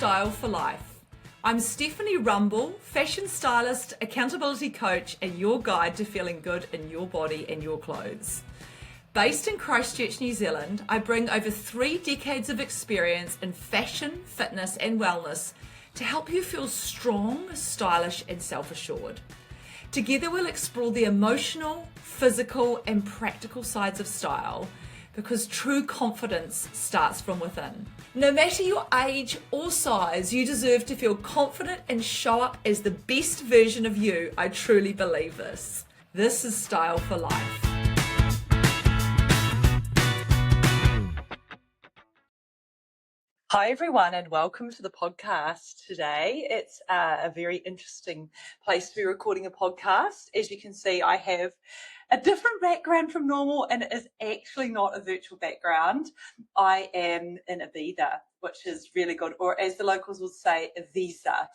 Style for Life. I'm Stephanie Rumble, fashion stylist, accountability coach, and your guide to feeling good in your body and your clothes. Based in Christchurch, New Zealand, I bring over 3 decades of experience in fashion, fitness, and wellness to help you feel strong, stylish, and self-assured. Together, we'll explore the emotional, physical, and practical sides of style, because true confidence starts from within. No matter your age or size, you deserve to feel confident and show up as the best version of you. I truly believe this. This is Style for Life. Hi everyone, and welcome to the podcast today. It's a very interesting place to be recording a podcast. As you can see, I have a different background from normal, and it is actually not a virtual background. I am in Ibiza, which is really good, or as the locals would say, Ibiza.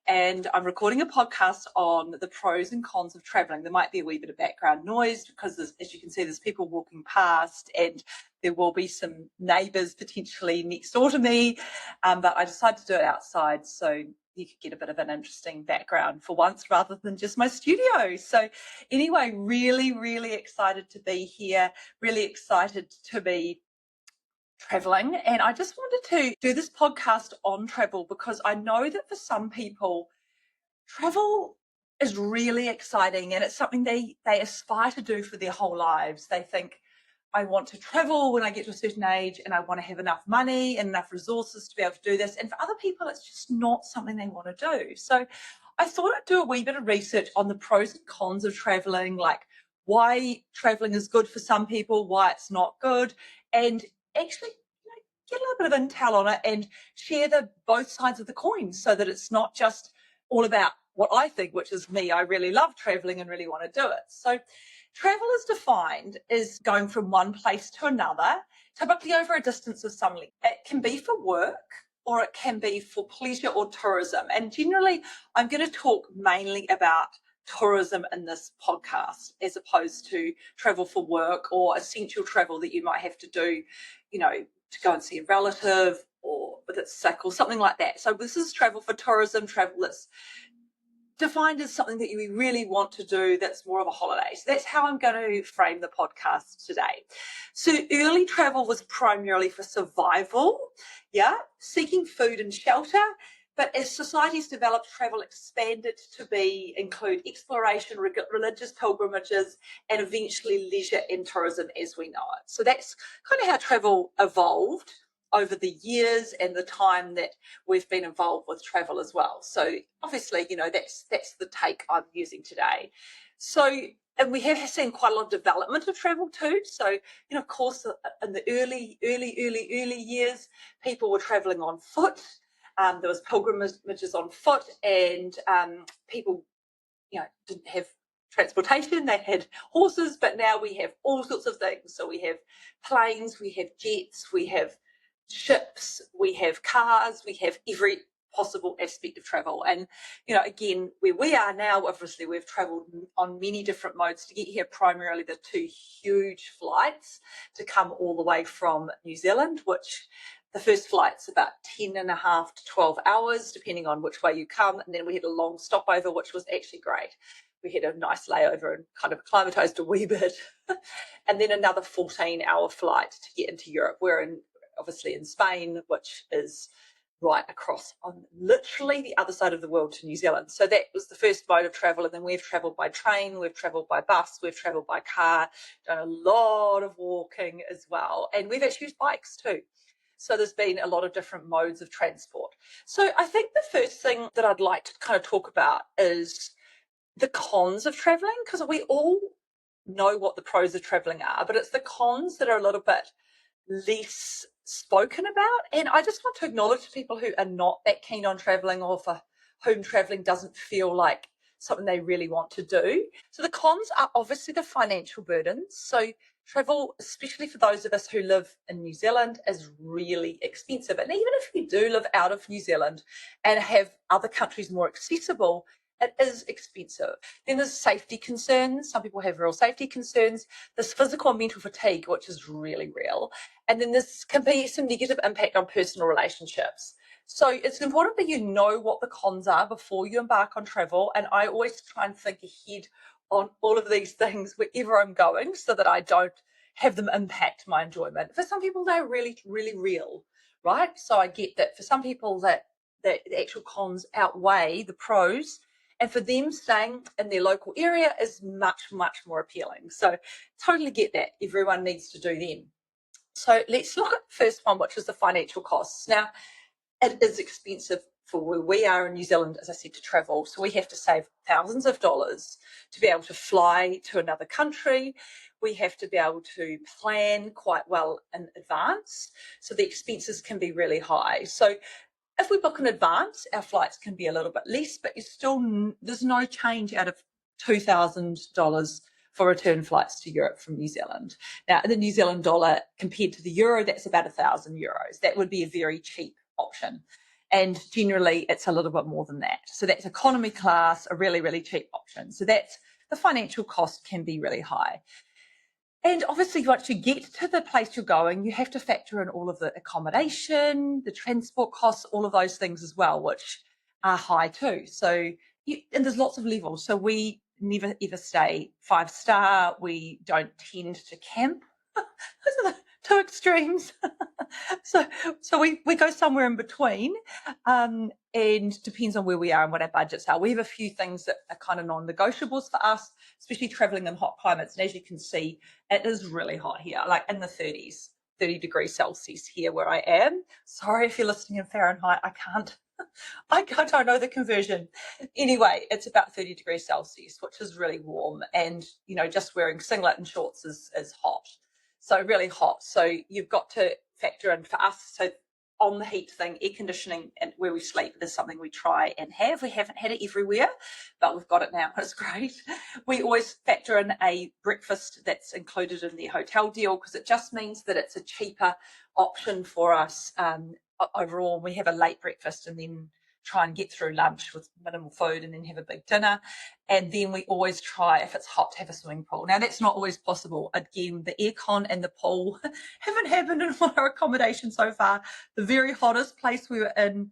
And I'm recording a podcast on the pros and cons of traveling. There might be a wee bit of background noise because, as you can see, there's people walking past, and there will be some neighbours potentially next door to me. But I decided to do it outside so you could get a bit of an interesting background for once rather than just my studio. So anyway, really excited to be here, really excited to be traveling. And I just wanted to do this podcast on travel because I know that for some people, travel is really exciting and it's something they aspire to do for their whole lives. They think, I want to travel when I get to a certain age and I want to have enough money and enough resources to be able to do this. And for other people, it's just not something they want to do. So I thought I'd do a wee bit of research on the pros and cons of traveling, like why traveling is good for some people, why it's not good, and actually get a little bit of intel on it and share the both sides of the coin so that it's not just all about what I think, which is me. I really love traveling and really want to do it. So travel is defined as going from one place to another, typically over a distance of some length. It can be for work or it can be for pleasure or tourism. And generally, I'm going to talk mainly about tourism in this podcast as opposed to travel for work or essential travel that you might have to do, to go and see a relative or with its sick or something like that. So this is travel for tourism, travel that's defined as something that you really want to do that's more of a holiday. So that's how I'm going to frame the podcast today. So early travel was primarily for survival, seeking food and shelter. But as societies developed, travel expanded to include exploration, religious pilgrimages, and eventually leisure and tourism as we know it. So that's kind of how travel evolved over the years and the time that we've been involved with travel as well. So obviously, that's the take I'm using today. So, and we have seen quite a lot of development of travel too. So, of course, in the early years, people were traveling on foot. There was pilgrimages on foot, and people, didn't have transportation. They had horses, but now we have all sorts of things. So we have planes, we have jets, we have ships, we have cars, we have every possible aspect of travel. And, again, where we are now, obviously we've travelled on many different modes to get here, primarily the 2 huge flights to come all the way from New Zealand, which the first flight's about 10 and a half to 12 hours, depending on which way you come. And then we had a long stopover, which was actually great. We had a nice layover and kind of acclimatised a wee bit. And then another 14-hour flight to get into Europe. We're obviously in Spain, which is right across on literally the other side of the world to New Zealand. So that was the first mode of travel. And then we've travelled by train, we've travelled by bus, we've travelled by car, done a lot of walking as well. And we've actually used bikes too. So there's been a lot of different modes of transport. So I think the first thing that I'd like to kind of talk about is the cons of traveling, because we all know what the pros of traveling are, but it's the cons that are a little bit less spoken about. And I just want to acknowledge people who are not that keen on traveling or for whom traveling doesn't feel like something they really want to do. So the cons are obviously the financial burdens. So travel, especially for those of us who live in New Zealand, is really expensive. And even if you do live out of New Zealand and have other countries more accessible, it is expensive. Then there's safety concerns. Some people have real safety concerns. There's physical and mental fatigue, which is really real. And then this can be some negative impact on personal relationships. So it's important that you know what the cons are before you embark on travel. And I always try and think ahead on all of these things wherever I'm going so that I don't have them impact my enjoyment. For some people, they're really, really real, right? So I get that for some people that the actual cons outweigh the pros. And for them, staying in their local area is much, much more appealing. So totally get that. Everyone needs to do them. So let's look at the first one, which is the financial costs. Now, it is expensive for where we are in New Zealand, as I said, to travel. So we have to save thousands of dollars to be able to fly to another country. We have to be able to plan quite well in advance. So the expenses can be really high. So if we book in advance, our flights can be a little bit less, but there's no change out of $2,000 for return flights to Europe from New Zealand. Now, the New Zealand dollar compared to the euro, that's about €1,000. That would be a very cheap option. And generally, it's a little bit more than that. So that's economy class, a really, really cheap option. So that's the financial cost can be really high. And obviously, once you get to the place you're going, you have to factor in all of the accommodation, the transport costs, all of those things as well, which are high too. So, and there's lots of levels. So we never ever stay 5-star. We don't tend to camp. Those are the two extremes. so we go somewhere in between, and depends on where we are and what our budgets are. We have a few things that are kind of non-negotiables for us, especially traveling in hot climates. And as you can see, it is really hot here, like in the 30s, 30 degrees Celsius here where I am. Sorry if you're listening in Fahrenheit, I don't know the conversion. Anyway, it's about 30 degrees Celsius, which is really warm. And, just wearing singlet and shorts is hot. So really hot. So you've got to factor in for us. So on the heat thing, air conditioning and where we sleep is something we try and have. We haven't had it everywhere, but we've got it now. It's great. We always factor in a breakfast that's included in the hotel deal because it just means that it's a cheaper option for us overall. We have a late breakfast and then try and get through lunch with minimal food and then have a big dinner. And then we always try, if it's hot, to have a swimming pool. Now, that's not always possible. Again, the aircon and the pool haven't happened in our accommodation so far. The very hottest place we were in,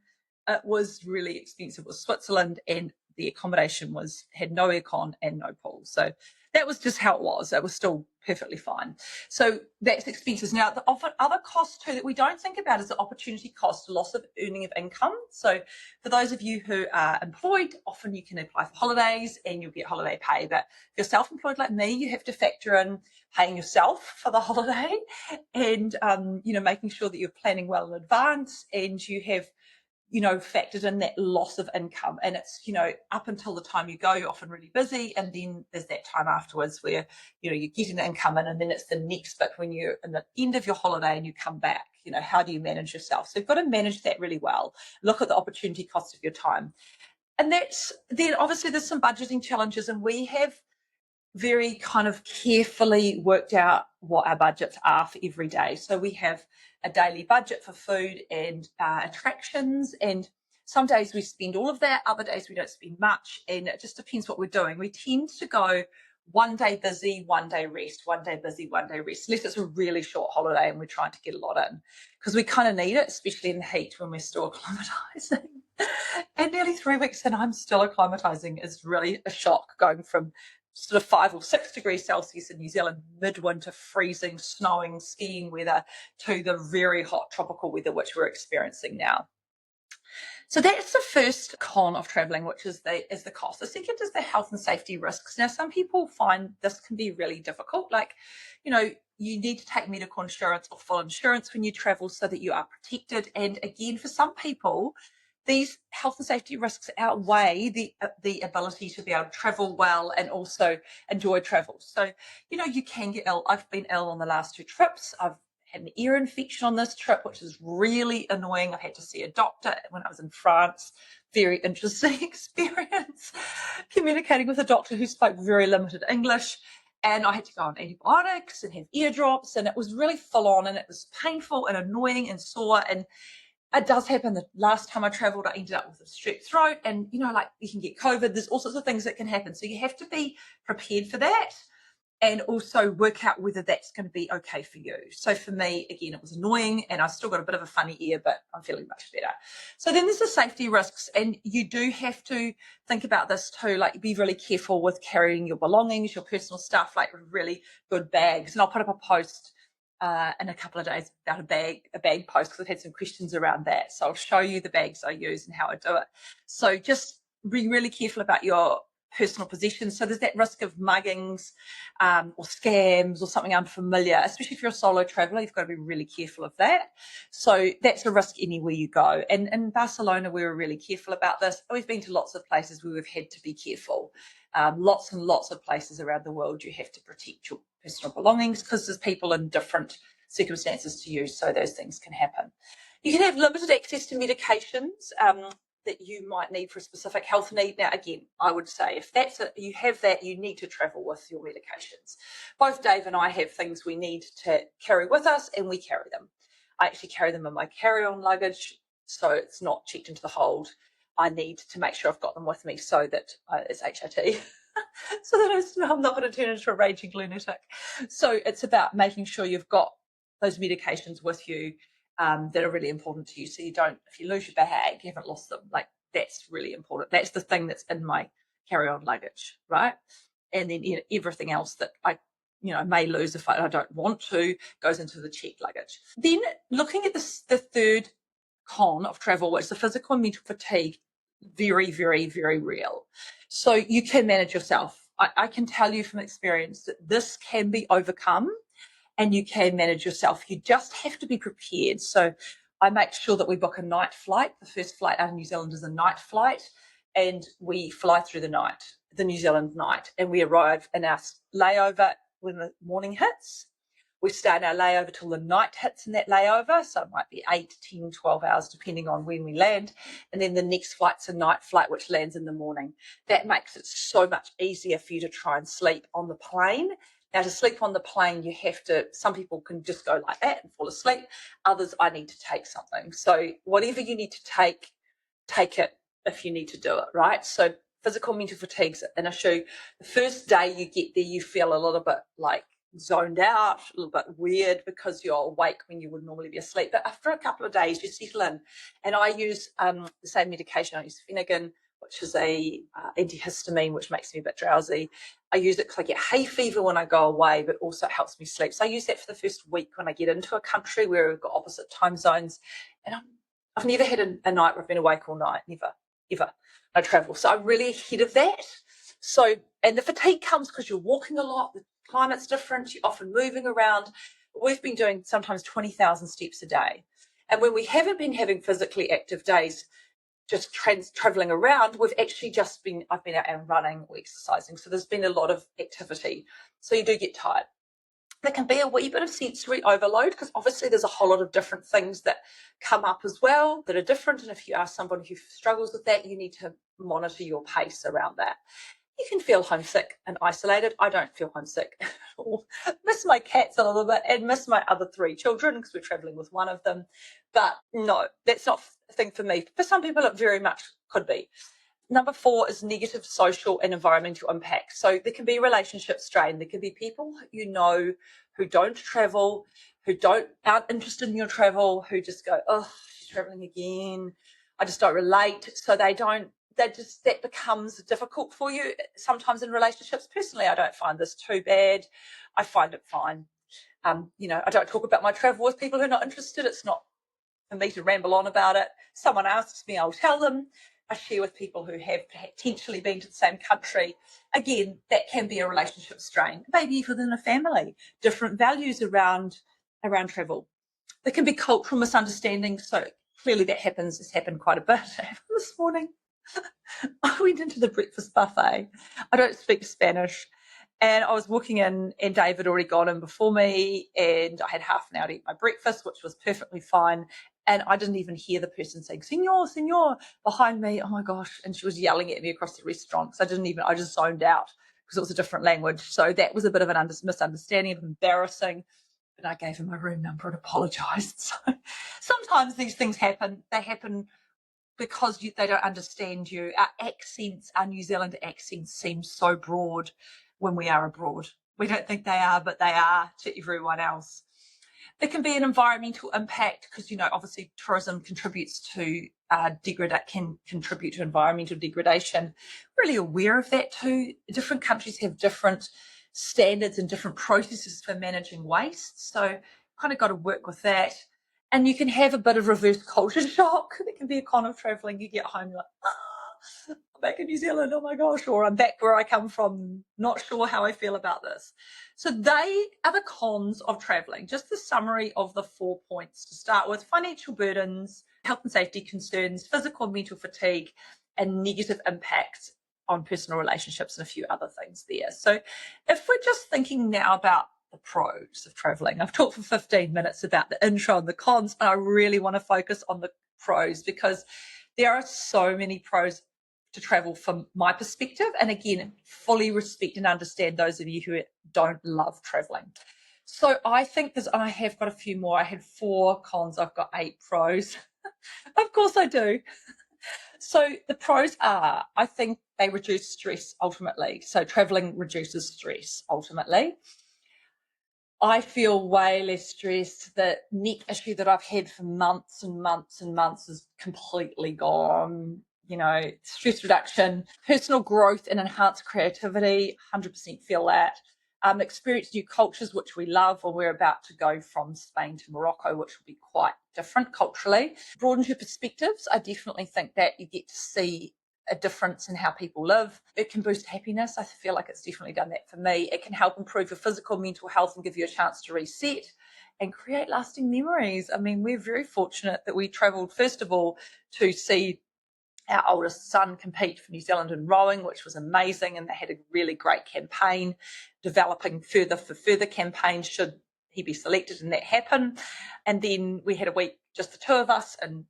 it was really expensive. It was Switzerland, and the accommodation had no aircon and no pool. So that was just how it was. It was still perfectly fine. So that's expenses. Now, the other cost too that we don't think about is the opportunity cost, loss of earning of income. So for those of you who are employed, often you can apply for holidays and you'll get holiday pay. But if you're self-employed like me, you have to factor in paying yourself for the holiday and, making sure that you're planning well in advance and you have factored in that loss of income. And it's, up until the time you go, you're often really busy. And then there's that time afterwards where, you're getting the income in, and then it's the next bit when you're in the end of your holiday and you come back, how do you manage yourself? So you've got to manage that really well. Look at the opportunity cost of your time. And then obviously there's some budgeting challenges, and we have very kind of carefully worked out what our budgets are for every day. So we have a daily budget for food and attractions, and some days we spend all of that, other days we don't spend much, and it just depends what we're doing. We tend to go one day busy, one day rest, one day busy, one day rest, unless it's a really short holiday and we're trying to get a lot in, because we kind of need it, especially in the heat when we're still acclimatizing. And nearly 3 weeks in, I'm still acclimatizing is really a shock, going from sort of 5 or 6 degrees Celsius in New Zealand, midwinter, freezing, snowing, skiing weather, to the very hot tropical weather which we're experiencing now. So that's the first con of traveling, which is the cost. The second is the health and safety risks. Now, some people find this can be really difficult. Like, you need to take medical insurance or full insurance when you travel so that you are protected. And again, for some people, these health and safety risks outweigh the ability to be able to travel well and also enjoy travel. So, you can get ill. I've been ill on the last 2 trips. I've had an ear infection on this trip, which is really annoying. I had to see a doctor when I was in France. Very interesting experience, communicating with a doctor who spoke very limited English. And I had to go on antibiotics and have ear drops, and it was really full on, and it was painful and annoying and sore. And it does happen. The last time I traveled, I ended up with a strep throat, and, you can get COVID. There's all sorts of things that can happen. So you have to be prepared for that. and also work out whether that's going to be okay for you. So for me, again, it was annoying, and I've still got a bit of a funny ear, but I'm feeling much better. So then there's the safety risks, and you do have to think about this too, like be really careful with carrying your belongings, your personal stuff, like really good bags. And I'll put up a post in a couple of days about a bag post, because I've had some questions around that. So I'll show you the bags I use and how I do it. So just be really careful about your personal possessions. So there's that risk of muggings or scams or something unfamiliar, especially if you're a solo traveller. You've got to be really careful of that. So that's a risk anywhere you go. And in Barcelona, we were really careful about this. We've been to lots of places where we've had to be careful. Lots and lots of places around the world you have to protect your personal belongings, because there's people in different circumstances to you, so those things can happen. You can have limited access to medications that you might need for a specific health need. Now, again, I would say if you have that, you need to travel with your medications. Both Dave and I have things we need to carry with us, and we carry them. I actually carry them in my carry-on luggage, so it's not checked into the hold. I need to make sure I've got them with me so that it's HRT, so that I'm not going to turn into a raging lunatic. So it's about making sure you've got those medications with you that are really important to you, so you don't, if you lose your bag, you haven't lost them. Like, that's really important. That's the thing that's in my carry-on luggage, right? And then everything else that I may lose if I don't want to goes into the checked luggage. Then looking at the third con of travel, which is the physical and mental fatigue, very, very, very real. So you can manage yourself. I can tell you from experience that this can be overcome, and you can manage yourself. You just have to be prepared. So I make sure that we book a night flight. The first flight out of New Zealand is a night flight, and we fly through the New Zealand night, and we arrive in our layover when the morning hits. We stay in our layover till the night hits in that layover, so it might be 8, 10, 12 hours, depending on when we land. And then the next flight's a night flight, which lands in the morning. That makes it so much easier for you to try and sleep on the plane. Now, to sleep on the plane, you have to, some people can just go like that and fall asleep. Others, I need to take something. So whatever you need to take it if you need to do it, right? So physical, mental fatigue's an issue. The first day you get there, you feel a little bit like zoned out, a little bit weird, because you're awake when you would normally be asleep. But after a couple of days, you settle in. And I use the same medication. I use Phenergan, which is a antihistamine, which makes me a bit drowsy. I use it because I get hay fever when I go away, but also it helps me sleep. So I use that for the first week when I get into a country where we've got opposite time zones. And I've never had a night where I've been awake all night, never, ever. I travel. So I'm really ahead of that. So, and the fatigue comes because you're walking a lot, the climate's different, you're often moving around. We've been doing sometimes 20,000 steps a day. And when we haven't been having physically active days, just traveling around, I've been out and running or exercising. So there's been a lot of activity. So you do get tired. There can be a wee bit of sensory overload, because obviously there's a whole lot of different things that come up as well that are different. And if you are somebody who struggles with that, you need to monitor your pace around that. You can feel homesick and isolated. I don't feel homesick. Miss my cats a little bit and miss my other 3 children, because we're traveling with one of them. But no, that's not a thing for me. For some people, it very much could be. Number 4 is negative social and environmental impact. So there can be relationship strain. There can be people who don't travel, aren't interested in your travel, who just go, oh, she's traveling again. I just don't relate. So that becomes difficult for you sometimes in relationships. Personally, I don't find this too bad. I find it fine. I don't talk about my travel with people who are not interested. It's not for me to ramble on about it. Someone asks me, I'll tell them. I share with people who have potentially been to the same country. Again, that can be a relationship strain, maybe within a family, different values around travel. There can be cultural misunderstandings. So clearly that happens. It's happened quite a bit. This morning, I went into the breakfast buffet. I don't speak Spanish. And I was walking in, and Dave had already gone in before me, and I had half an hour to eat my breakfast, which was perfectly fine. And I didn't even hear the person saying, "Senor, senor," behind me. Oh my gosh. And she was yelling at me across the restaurant. So I just zoned out because it was a different language. So that was a bit of an misunderstanding, embarrassing. But I gave him my room number and apologised. So sometimes these things happen. They happen because they don't understand you. Our New Zealand accents seem so broad when we are abroad. We don't think they are, but they are to everyone else. There can be an environmental impact because, obviously tourism contributes to can contribute to environmental degradation. Really aware of that too. Different countries have different standards and different processes for managing waste. So kind of got to work with that. And you can have a bit of reverse culture shock. There can be a con of traveling. You get home, you're like, I'm back in New Zealand, oh my gosh, or I'm back where I come from, not sure how I feel about this. So they are the cons of traveling. Just the summary of the 4 points to start with: financial burdens, health and safety concerns, physical and mental fatigue, and negative impacts on personal relationships, and a few other things there. So if we're just thinking now about the pros of traveling, I've talked for 15 minutes about the intro and the cons, and I really want to focus on the pros because there are so many pros to travel from my perspective. And again, fully respect and understand those of you who don't love traveling. So I think I have got a few more. I had 4 cons, I've got 8 pros. Of course I do. So the pros are, I think they reduce stress ultimately. So traveling reduces stress ultimately. I feel way less stressed. The neck issue that I've had for months and months and months is completely gone. Stress reduction, personal growth and enhanced creativity, 100% feel that. Experience new cultures, which we love, or we're about to go from Spain to Morocco, which will be quite different culturally. Broadens your perspectives. I definitely think that you get to see a difference in how people live. It can boost happiness. I feel like it's definitely done that for me. It can help improve your physical, mental health and give you a chance to reset and create lasting memories. I mean, we're very fortunate that we travelled, first of all, to see our oldest son compete for New Zealand in rowing, which was amazing, and they had a really great campaign developing further campaigns should he be selected and that happen. And then we had a week, just the 2 of us in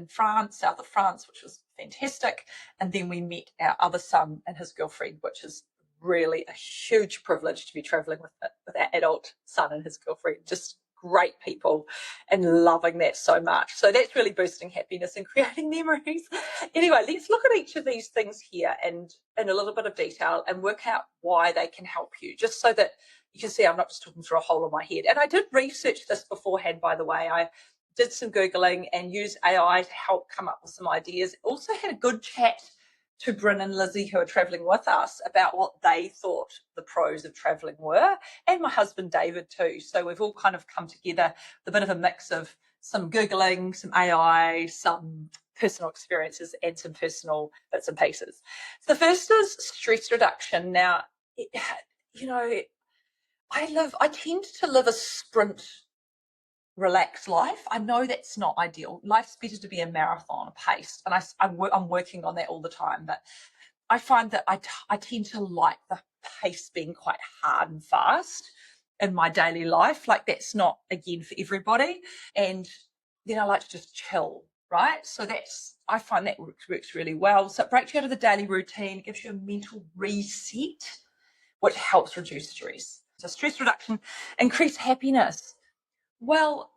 France, south of France, which was fantastic. And then we met our other son and his girlfriend, which is really a huge privilege to be travelling with our adult son and his girlfriend. Just great people and loving that so much. So that's really boosting happiness and creating memories. Anyway, let's look at each of these things here and in a little bit of detail and work out why they can help you, just so that you can see I'm not just talking through a hole in my head. And I did research this beforehand, by the way. I did some Googling and used AI to help come up with some ideas. Also had a good chat to Bryn and Lizzie, who are travelling with us, about what they thought the pros of travelling were, and my husband David too. So we've all kind of come together with a bit of a mix of some Googling, some AI, some personal experiences, and some personal bits and pieces. So the first is stress reduction. Now, I tend to live a sprint relaxed life. I know that's not ideal. Life's better to be a marathon paced, and I'm working on that all the time. But I find that I tend to like the pace being quite hard and fast in my daily life. Like that's not, again, for everybody. And then I like to just chill, right? So I find that works really well. So it breaks you out of the daily routine, gives you a mental reset, which helps reduce stress. So stress reduction, increase happiness. Well,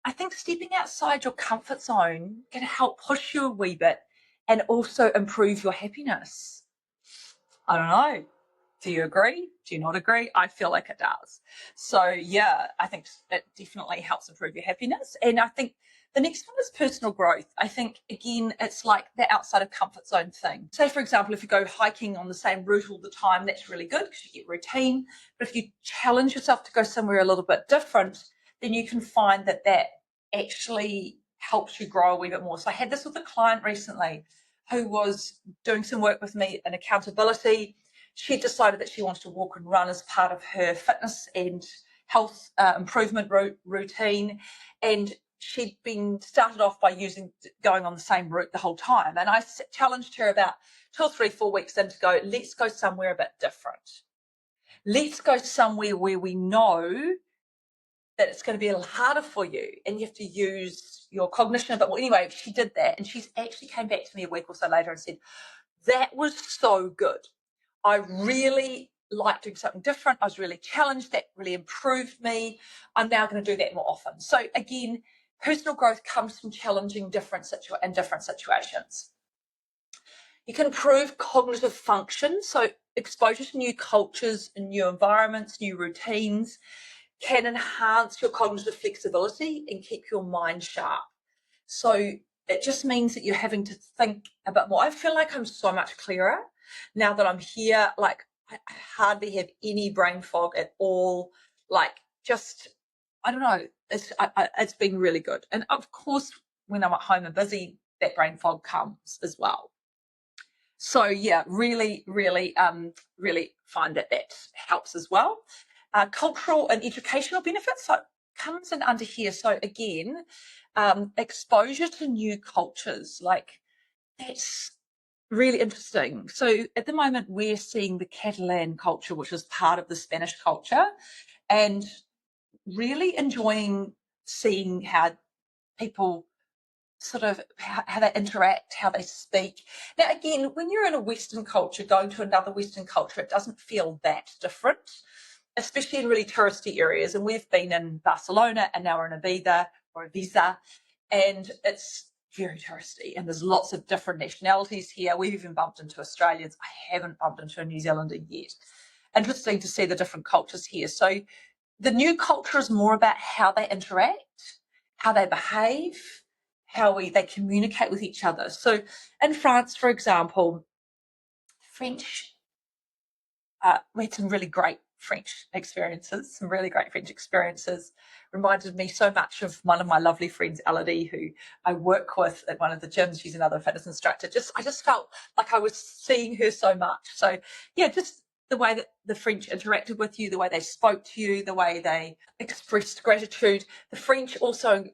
I think stepping outside your comfort zone can help push you a wee bit and also improve your happiness. I don't know. Do you agree? Do you not agree? I feel like it does. So, yeah, I think it definitely helps improve your happiness. And I think the next one is personal growth. I think, again, it's like the outside of comfort zone thing. Say, for example, if you go hiking on the same route all the time, that's really good because you get routine. But if you challenge yourself to go somewhere a little bit different, then you can find that actually helps you grow a wee bit more. So I had this with a client recently who was doing some work with me in accountability. She decided that she wanted to walk and run as part of her fitness and health improvement routine. And she'd been started off by going on the same route the whole time. And I challenged her about 2 or 3, 4 weeks in to go, let's go somewhere a bit different. Let's go somewhere where we know that it's going to be a little harder for you and you have to use your cognition. But anyway, she did that, and she actually came back to me a week or so later and said, that was so good. I really like doing something different. I was really challenged. That really improved me. I'm now going to do that more often. So again, personal growth comes from challenging in different situations. You can improve cognitive function. So exposure to new cultures and new environments, new routines can enhance your cognitive flexibility and keep your mind sharp. So it just means that you're having to think about more. I feel like I'm so much clearer now that I'm here. Like I hardly have any brain fog at all. Like just, I don't know. It's been really good. And of course, when I'm at home and busy, that brain fog comes as well. So yeah, really, really, really find that helps as well. Cultural and educational benefits, so it comes in under here. So again, exposure to new cultures, like that's really interesting. So at the moment, we're seeing the Catalan culture, which is part of the Spanish culture, and really enjoying seeing how people sort of how they interact, how they speak. Now, again, when you're in a Western culture, going to another Western culture, it doesn't feel that different, especially in really touristy areas. And we've been in Barcelona and now we're in Ibiza, and it's very touristy. And there's lots of different nationalities here. We've even bumped into Australians. I haven't bumped into a New Zealander yet. Interesting to see the different cultures here. So the new culture is more about how they interact, how they behave, how they communicate with each other. So in France, for example, French, we had some really great French experiences, reminded me so much of one of my lovely friends, Elodie, who I work with at one of the gyms. She's another fitness instructor. I just felt like I was seeing her so much. So yeah, just the way that the French interacted with you, the way they spoke to you, the way they expressed gratitude. The French also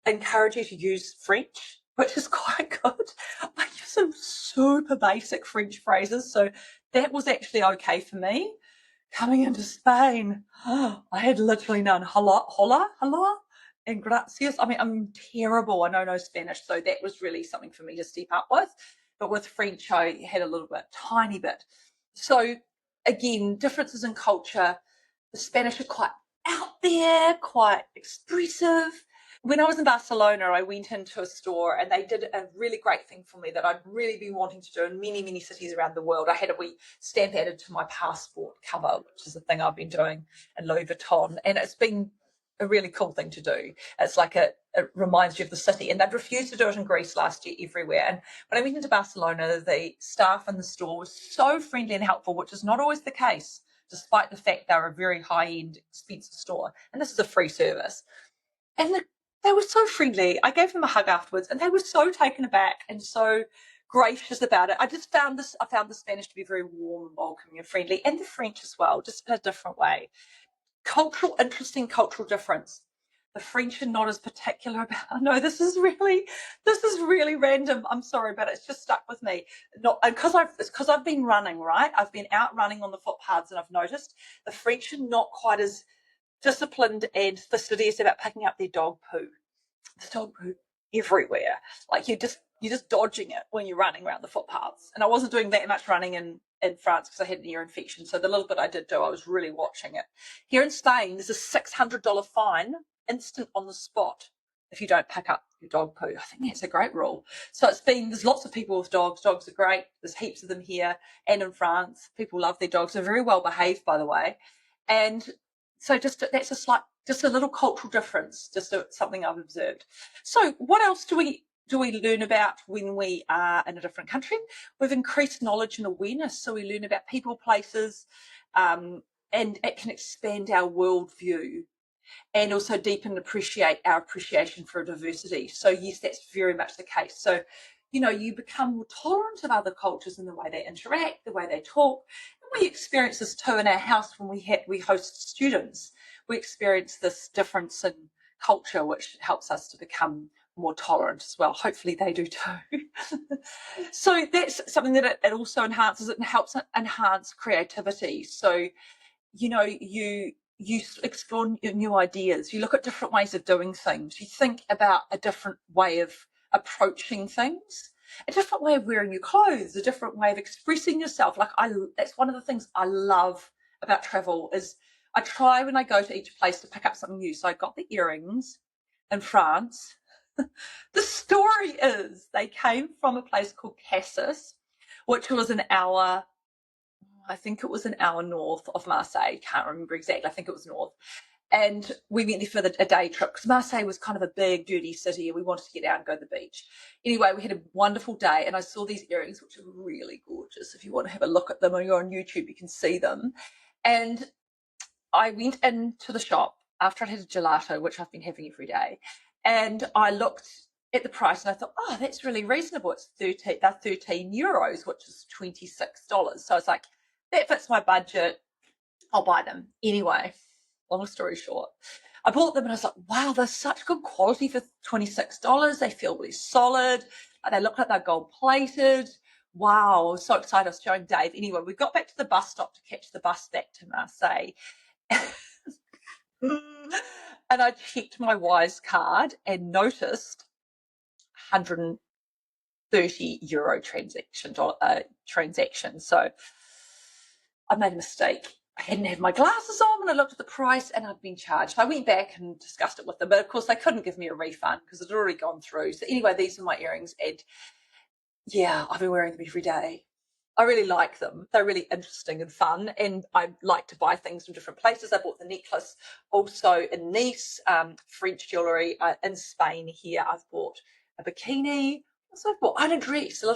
encourage you to use French, which is quite good. I use some super basic French phrases, so that was actually okay for me. Coming into Spain, I had literally none. Hola, and gracias. I mean, I'm terrible. I know no Spanish, so that was really something for me to step up with. But with French, I had a little bit, tiny bit. So again, differences in culture. The Spanish are quite out there, quite expressive. When I was in Barcelona, I went into a store and they did a really great thing for me that I'd really been wanting to do in many, many cities around the world. I had a wee stamp added to my passport cover, which is a thing I've been doing in Louis Vuitton. And it's been a really cool thing to do. It's like it reminds you of the city. And they'd refused to do it in Greece last year everywhere. And when I went into Barcelona, the staff in the store was so friendly and helpful, which is not always the case, despite the fact they're a very high-end, expensive store. And this is a free service. And they were so friendly. I gave them a hug afterwards, and they were so taken aback and so gracious about it. I found the Spanish to be very warm and welcoming and friendly, and the French as well, just in a different way. Interesting cultural difference. The French are not as particular about. I know this is really random. I'm sorry, but it's just stuck with me. It's because I've been running, right? I've been out running on the footpaths, and I've noticed the French are not quite as disciplined and fastidious about picking up their dog poo. There's dog poo everywhere. Like you're just dodging it when you're running around the footpaths. And I wasn't doing that much running in France because I had an ear infection. So the little bit I did do, I was really watching it. Here in Spain, there's a $600 fine, instant on the spot, if you don't pick up your dog poo. I think that's a great rule. So there's lots of people with dogs. Dogs are great. There's heaps of them here and in France. People love their dogs. They're very well behaved, by the way. And so that's just a little cultural difference, something I've observed. So what else do we learn about when we are in a different country? We've increased knowledge and awareness. So we learn about people, places, and it can expand our worldview and also deepen our appreciation for diversity. So yes, that's very much the case. So, you become more tolerant of other cultures in the way they interact, the way they talk. And we experience this too in our house when we host students. We experience this difference in culture, which helps us to become more tolerant as well. Hopefully they do too. So that's something that it also enhances. It helps enhance creativity. So, you explore new ideas. You look at different ways of doing things. You think about a different way of approaching things, a different way of wearing your clothes, a different way of expressing yourself. That's one of the things I love about travel is I try when I go to each place to pick up something new. So I got the earrings in France. The story is they came from a place called Cassis, which was an hour, I think it was an hour north of Marseille. Can't remember exactly. I think it was north. And we went there for a day trip because Marseille was kind of a big, dirty city and we wanted to get out and go to the beach. Anyway, we had a wonderful day and I saw these earrings, which are really gorgeous. If you want to have a look at them or you're on YouTube, you can see them. And I went into the shop after I had a gelato, which I've been having every day. And I looked at the price and I thought, oh, that's really reasonable. It's 13 euros, which is $26. So I was like, that fits my budget. I'll buy them. Anyway, long story short, I bought them and I was like, wow, they're such good quality for $26. They feel really solid. They look like they're gold plated. Wow, I was so excited. I was showing Dave. Anyway, we got back to the bus stop to catch the bus back to Marseille. And I checked my Wise card and noticed 130 euro transaction. So I made a mistake. I hadn't had my glasses on when I looked at the price and I'd been charged. I went back and discussed it with them, but of course they couldn't give me a refund because it had already gone through. So anyway, these are my earrings and yeah, I've been wearing them every day. I really like them. They're really interesting and fun, and I like to buy things from different places. I bought the necklace also in Nice, French jewellery. In Spain here, I've bought a bikini. So I've bought a little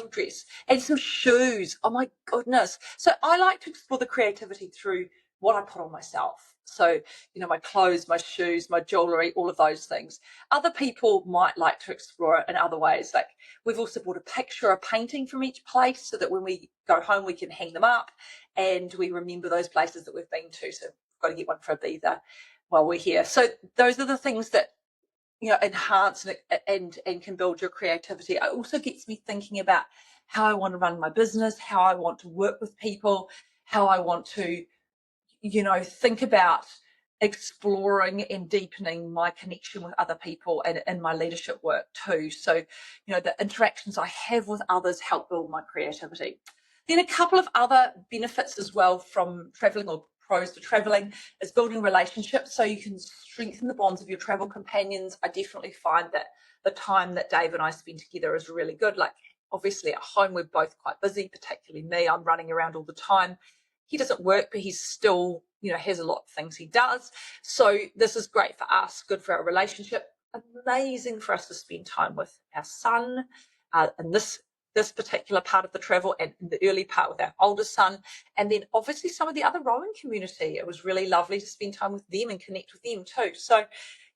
dress, and some shoes. Oh my goodness. So I like to explore the creativity through what I put on myself. So, my clothes, my shoes, my jewellery, all of those things. Other people might like to explore it in other ways. Like we've also bought a picture, a painting from each place so that when we go home, we can hang them up and we remember those places that we've been to. So we've got to get one for Ibiza while we're here. So those are the things that, enhance and can build your creativity. It also gets me thinking about how I want to run my business, how I want to work with people, how I want to think about exploring and deepening my connection with other people and in my leadership work too. So, the interactions I have with others help build my creativity. Then a couple of other benefits as well from traveling, or pros for traveling, is building relationships so you can strengthen the bonds of your travel companions. I definitely find that the time that Dave and I spend together is really good. Like obviously at home, we're both quite busy, particularly me. I'm running around all the time. He doesn't work, but he's still, has a lot of things he does. So this is great for us, good for our relationship, amazing for us to spend time with our son in this particular part of the travel and in the early part with our older son. And then obviously some of the other rowing community. It was really lovely to spend time with them and connect with them too. So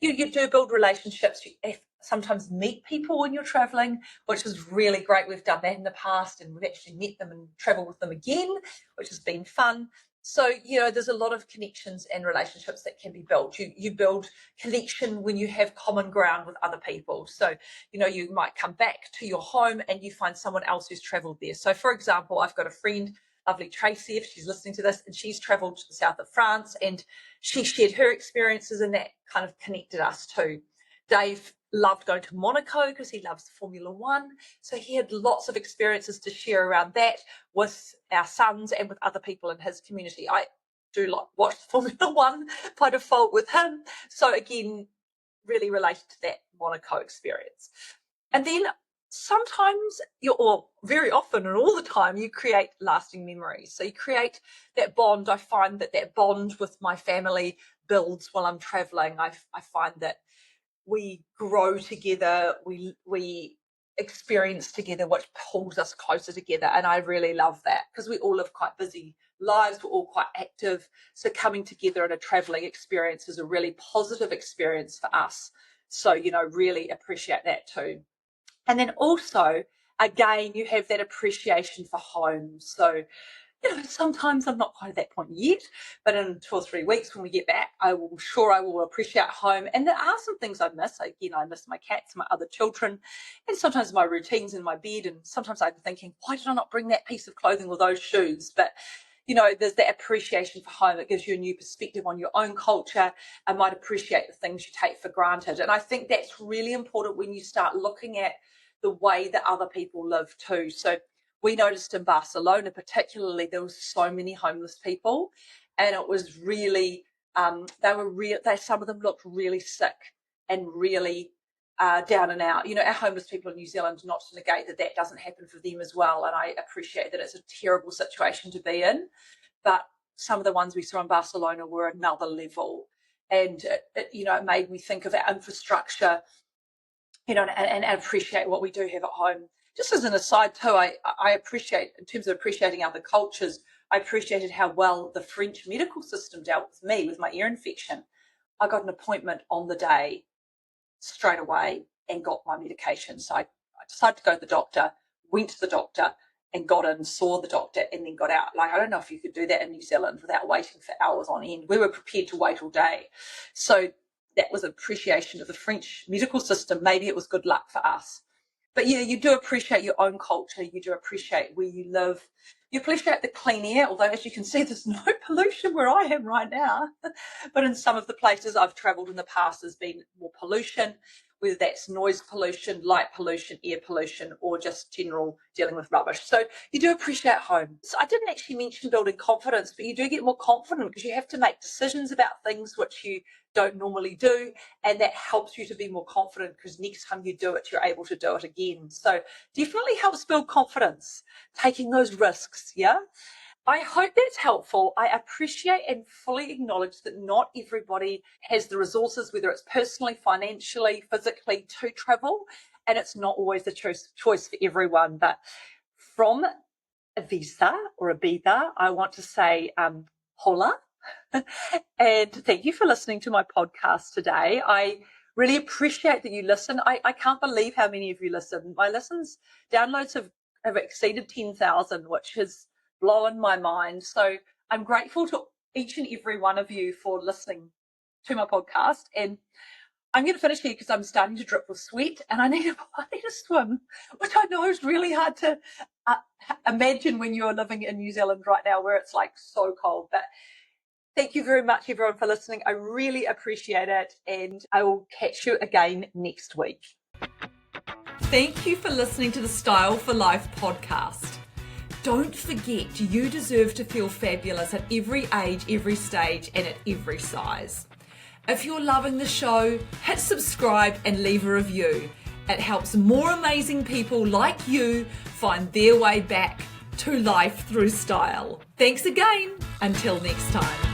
you do build relationships. You sometimes meet people when you're traveling, which is really great. We've done that in the past and we've actually met them and traveled with them again, which has been fun. So, there's a lot of connections and relationships that can be built. You build connection when you have common ground with other people. So, you might come back to your home and you find someone else who's traveled there. So, for example, I've got a friend, lovely Tracy, if she's listening to this, and she's traveled to the south of France and she shared her experiences and that kind of connected us too. Dave loved going to Monaco because he loves Formula One. So he had lots of experiences to share around that with our sons and with other people in his community. I do like watch Formula One by default with him. So again, really related to that Monaco experience. And then sometimes or very often and all the time, you create lasting memories. So you create that bond. I find that bond with my family builds while I'm traveling. I find that we grow together, we experience together, which pulls us closer together. And I really love that because we all live quite busy lives, we're all quite active. So coming together in a traveling experience is a really positive experience for us. So, really appreciate that too. And then also, again, you have that appreciation for home. So, sometimes I'm not quite at that point yet, but in 2 or 3 weeks when we get back, I will appreciate home. And there are some things I miss. Again, I miss my cats, my other children, and sometimes my routines in my bed. And sometimes I'm thinking, why did I not bring that piece of clothing or those shoes? But, there's that appreciation for home. It gives you a new perspective on your own culture and might appreciate the things you take for granted. And I think that's really important when you start looking at the way that other people live too. So we noticed in Barcelona particularly there were so many homeless people, and it was really some of them looked really sick and really down and out. Our homeless people in New Zealand, not to negate that doesn't happen for them as well, and I appreciate that it's a terrible situation to be in, but some of the ones we saw in Barcelona were another level. And it made me think of our infrastructure, and appreciate what we do have at home. Just as an aside too, I appreciate, in terms of appreciating other cultures, I appreciated how well the French medical system dealt with me with my ear infection. I got an appointment on the day straight away and got my medication. So I decided to go to the doctor, went to the doctor and got in, saw the doctor and then got out. Like, I don't know if you could do that in New Zealand without waiting for hours on end. We were prepared to wait all day. So that was appreciation of the French medical system. Maybe it was good luck for us. But yeah, you do appreciate your own culture. You do appreciate where you live. You appreciate the clean air, although as you can see, there's no pollution where I am right now. But in some of the places I've travelled in the past, there's been more pollution, whether that's noise pollution, light pollution, air pollution, or just general dealing with rubbish. So you do appreciate home. So I didn't actually mention building confidence, but you do get more confident because you have to make decisions about things which you don't normally do, and that helps you to be more confident because next time you do it, you're able to do it again. So definitely helps build confidence, taking those risks, yeah? I hope that's helpful. I appreciate and fully acknowledge that not everybody has the resources, whether it's personally, financially, physically, to travel, and it's not always the choice for everyone. But from Ibiza, I want to say hola. And thank you for listening to my podcast today. I really appreciate that you listen. I can't believe how many of you listen. My downloads have exceeded 10,000, which has blown my mind. So I'm grateful to each and every one of you for listening to my podcast. And I'm going to finish here because I'm starting to drip with sweat and I need a swim, which I know is really hard to imagine when you're living in New Zealand right now where it's like so cold. But thank you very much, everyone, for listening. I really appreciate it, and I will catch you again next week. Thank you for listening to the Style for Life podcast. Don't forget, you deserve to feel fabulous at every age, every stage, and at every size. If you're loving the show, hit subscribe and leave a review. It helps more amazing people like you find their way back to life through style. Thanks again. Until next time.